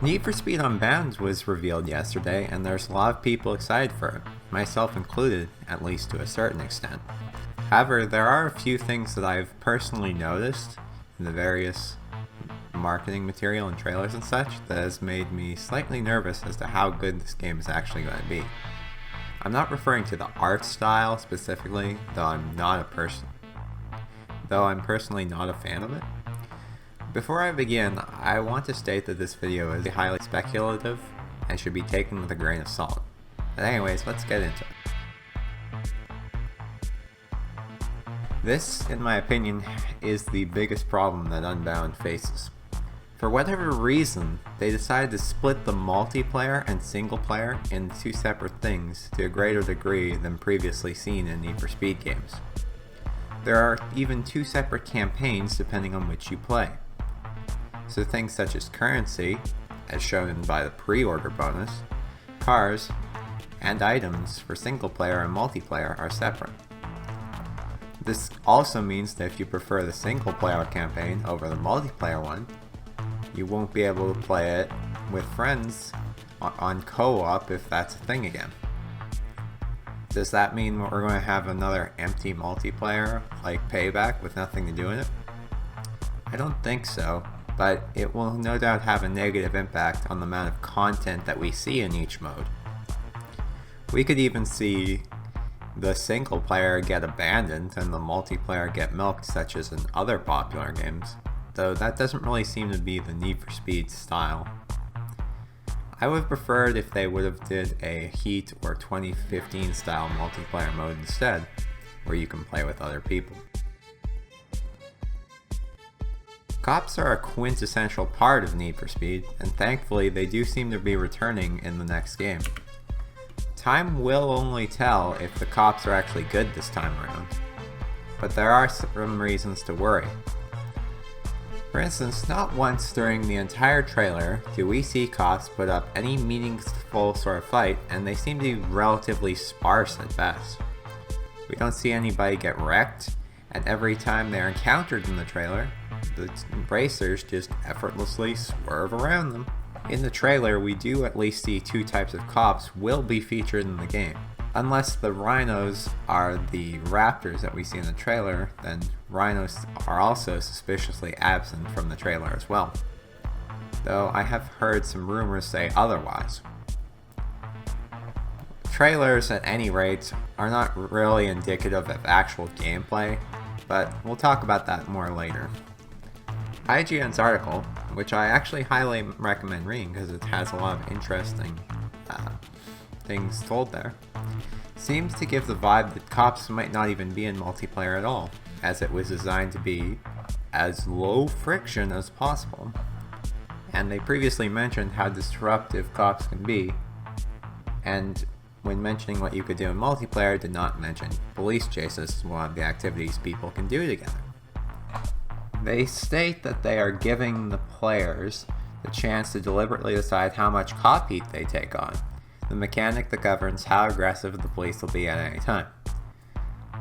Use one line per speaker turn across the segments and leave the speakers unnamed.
Need for Speed Unbound was revealed yesterday, and there's a lot of people excited for it, myself included, at least to a certain extent. However, there are a few things that I've personally noticed in the various marketing material and trailers and such that has made me slightly nervous as to how good this game is actually going to be. I'm not referring to the art style specifically, though I'm personally not a fan of it. Before I begin, I want to state that this video is highly speculative and should be taken with a grain of salt. But anyways, let's get into it. This, in my opinion, is the biggest problem that Unbound faces. For whatever reason, they decided to split the multiplayer and single player into two separate things to a greater degree than previously seen in Need for Speed games. There are even two separate campaigns depending on which you play. So things such as currency, as shown by the pre-order bonus, cars, and items for single player and multiplayer are separate. This also means that if you prefer the single player campaign over the multiplayer one, you won't be able to play it with friends on co-op if that's a thing again. Does that mean we're going to have another empty multiplayer like Payback with nothing to do in it? I don't think so, but it will no doubt have a negative impact on the amount of content that we see in each mode. We could even see the single player get abandoned and the multiplayer get milked, such as in other popular games, though that doesn't really seem to be the Need for Speed style. I would have preferred if they would have did a Heat or 2015 style multiplayer mode instead, where you can play with other people. Cops are a quintessential part of Need for Speed, and thankfully they do seem to be returning in the next game. Time will only tell if the cops are actually good this time around, but there are some reasons to worry. For instance, not once during the entire trailer do we see cops put up any meaningful sort of fight, and they seem to be relatively sparse at best. We don't see anybody get wrecked, and every time they're encountered in the trailer, the racers just effortlessly swerve around them. In the trailer, we do at least see two types of cops will be featured in the game. Unless the rhinos are the raptors that we see in the trailer, then rhinos are also suspiciously absent from the trailer as well. Though I have heard some rumors say otherwise. Trailers, at any rate, are not really indicative of actual gameplay, but we'll talk about that more later. IGN's article, which I actually highly recommend reading because it has a lot of interesting things told there, seems to give the vibe that cops might not even be in multiplayer at all, as it was designed to be as low friction as possible. And they previously mentioned how disruptive cops can be, and when mentioning what you could do in multiplayer, did not mention police chases as one of the activities people can do together. They state that they are giving the players the chance to deliberately decide how much cop heat they take on, the mechanic that governs how aggressive the police will be at any time.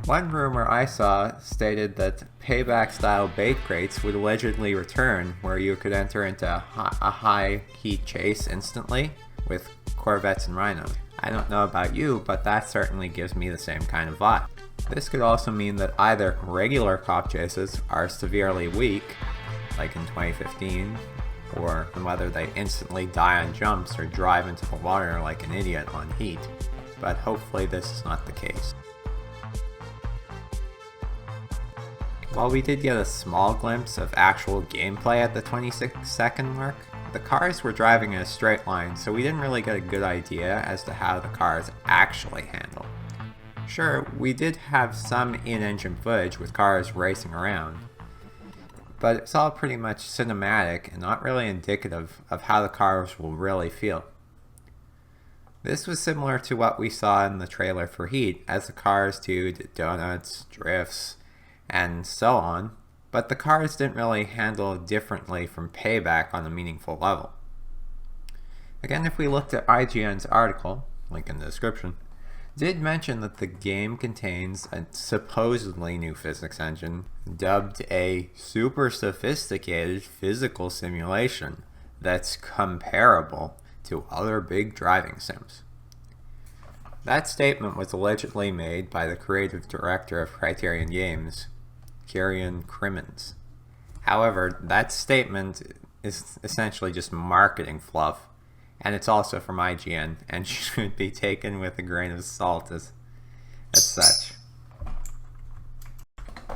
One rumor I saw stated that Payback-style bait crates would allegedly return, where you could enter into a high heat chase instantly with Corvettes and Rhinos. I don't know about you, but that certainly gives me the same kind of vibe. This could also mean that either regular cop chases are severely weak, like in 2015, or whether they instantly die on jumps or drive into the water like an idiot on Heat, but hopefully this is not the case. While we did get a small glimpse of actual gameplay at the 26-second mark, the cars were driving in a straight line, so we didn't really get a good idea as to how the cars actually handle. Sure, we did have some in-engine footage with cars racing around, but it's all pretty much cinematic and not really indicative of how the cars will really feel. This was similar to what we saw in the trailer for Heat, as the cars did donuts, drifts, and so on, but the cars didn't really handle differently from Payback on a meaningful level. Again, if we looked at IGN's article, link in the description, did mention that the game contains a supposedly new physics engine dubbed a super sophisticated physical simulation that's comparable to other big driving sims. That statement was allegedly made by the creative director of Criterion Games, Kieran Crimmins. However, that statement is essentially just marketing fluff, and it's also from IGN and should be taken with a grain of salt as such.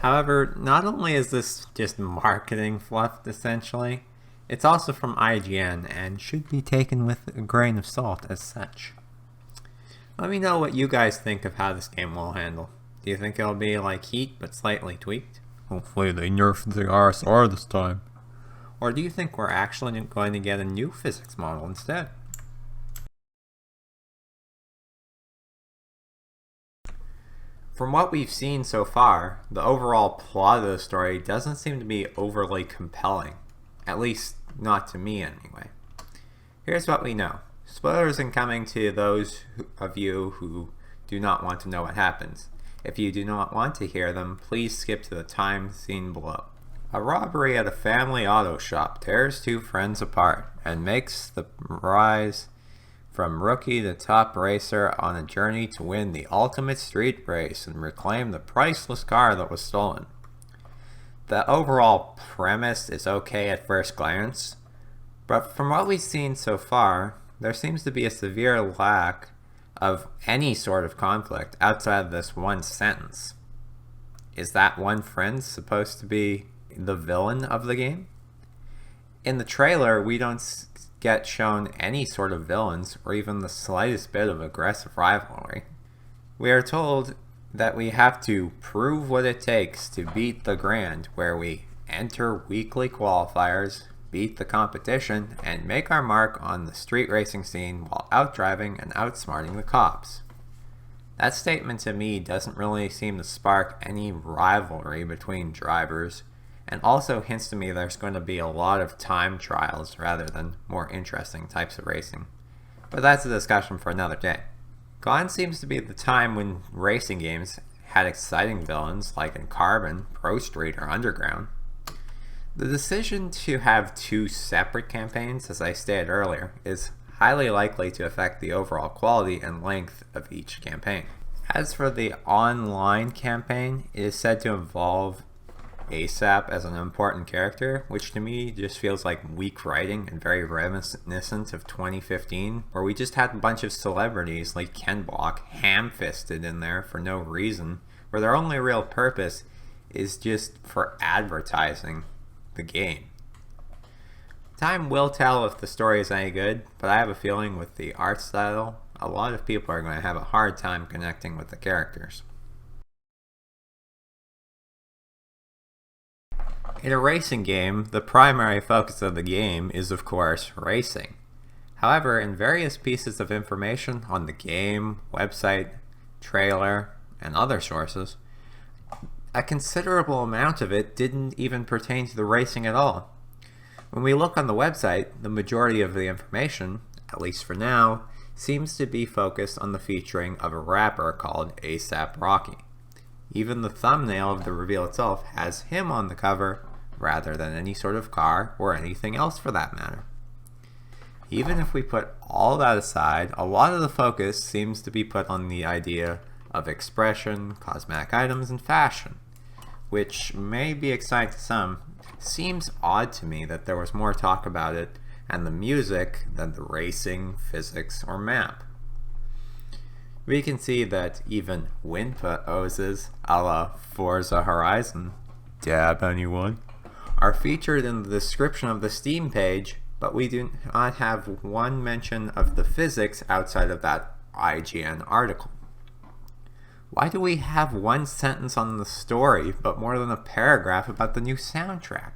However, not only is this just marketing fluff essentially, it's also from IGN and should be taken with a grain of salt as such. Let me know what you guys think of how this game will handle. Do you think it'll be like Heat but slightly tweaked? Hopefully they nerfed the RSR this time. Or do you think we're actually going to get a new physics model instead? From what we've seen so far, the overall plot of the story doesn't seem to be overly compelling. At least, not to me anyway. Here's what we know. Spoilers incoming to those of you who do not want to know what happens. If you do not want to hear them, please skip to the time scene below. A robbery at a family auto shop tears two friends apart and makes the rise from rookie to top racer on a journey to win the ultimate street race and reclaim the priceless car that was stolen. The overall premise is okay at first glance, but from what we've seen so far, there seems to be a severe lack of any sort of conflict outside of this one sentence. Is that one friend supposed to be the villain of the game? In the trailer, we don't get shown any sort of villains or even the slightest bit of aggressive rivalry. We are told that we have to prove what it takes to beat the Grand, where we enter weekly qualifiers, beat the competition, and make our mark on the street racing scene while outdriving and outsmarting the cops. That statement to me doesn't really seem to spark any rivalry between drivers, and also hints to me there's going to be a lot of time trials rather than more interesting types of racing. But that's a discussion for another day. Gone seems to be the time when racing games had exciting villains like in Carbon, Pro Street, or Underground. The decision to have two separate campaigns, as I stated earlier, is highly likely to affect the overall quality and length of each campaign. As for the online campaign, it is said to involve ASAP as an important character, which to me just feels like weak writing and very reminiscent of 2015, where we just had a bunch of celebrities like Ken Block ham-fisted in there for no reason, where their only real purpose is just for advertising the game. Time will tell if the story is any good, but I have a feeling with the art style, a lot of people are going to have a hard time connecting with the characters. In a racing game, the primary focus of the game is of course racing. However, in various pieces of information on the game, website, trailer, and other sources, a considerable amount of it didn't even pertain to the racing at all. When we look on the website, the majority of the information, at least for now, seems to be focused on the featuring of a rapper called ASAP Rocky. Even the thumbnail of the reveal itself has him on the cover rather than any sort of car or anything else for that matter. Even if we put all that aside, a lot of the focus seems to be put on the idea of expression, cosmetic items, and fashion, which may be exciting to some. Seems odd to me that there was more talk about it and the music than the racing, physics, or map. We can see that even wind poses a la Forza Horizon, dab anyone, are featured in the description of the Steam page, but we do not have one mention of the physics outside of that IGN article. Why do we have one sentence on the story, but more than a paragraph about the new soundtrack?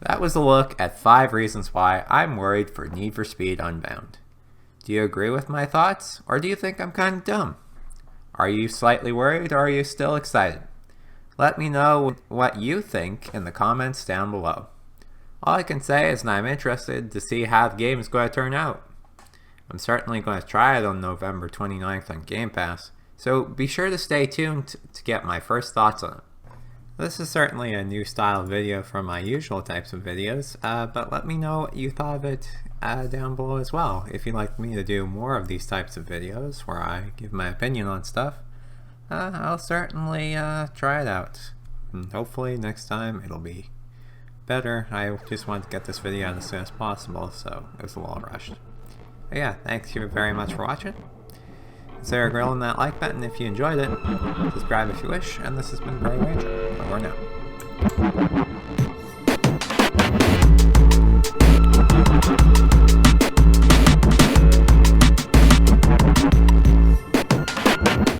That was a look at 5 reasons why I'm worried for Need for Speed Unbound. Do you agree with my thoughts, or do you think I'm kind of dumb? Are you slightly worried, or are you still excited? Let me know what you think in the comments down below. All I can say is that I'm interested to see how the game is going to turn out. I'm certainly going to try it on November 29th on Game Pass, so be sure to stay tuned to get my first thoughts on it. This is certainly a new style video from my usual types of videos, but let me know what you thought of it down below as well. If you'd like me to do more of these types of videos where I give my opinion on stuff, I'll certainly try it out. And hopefully next time it'll be better. I just wanted to get this video out as soon as possible, so it was a little rushed. But yeah, thank you very much for watching. Consider grilling that like button if you enjoyed it. Subscribe if you wish, and this has been PrairieRanger. Over now.